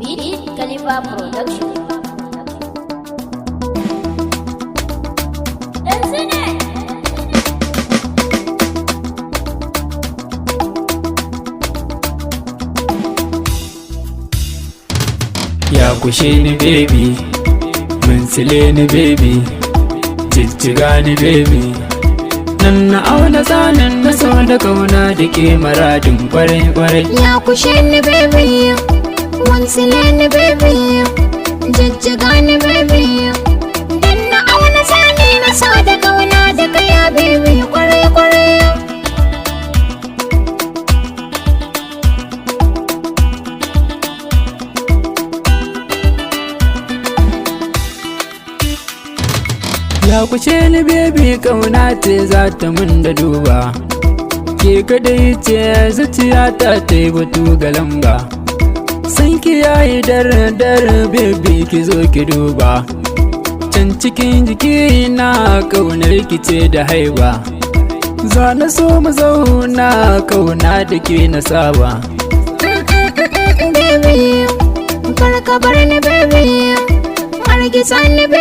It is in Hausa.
Khalifa Production. Yakushe ni baby, minsile ni baby, jijjiga ni baby. Nan na auna zanen na so da kauna da ke maradin kwarai-kwarai. Yakushe ni baby, minsile ni baby, jijjiga ni baby. Dan na auna zanen na so da kauna da kaya baby kwarai-kwarai. Yakushe ni baby, kauna ce za ta mun da duba. Ke kadai ce zuciya ta yi batu ga lamba. San ki yayi dar baby, ki zo ki duba. Can cikin jiki na kaunar ki ce da haiba. Za na so mu zauna kauna da ke na saba. Baby, kar ka bar ni baby, har ki san ni baby.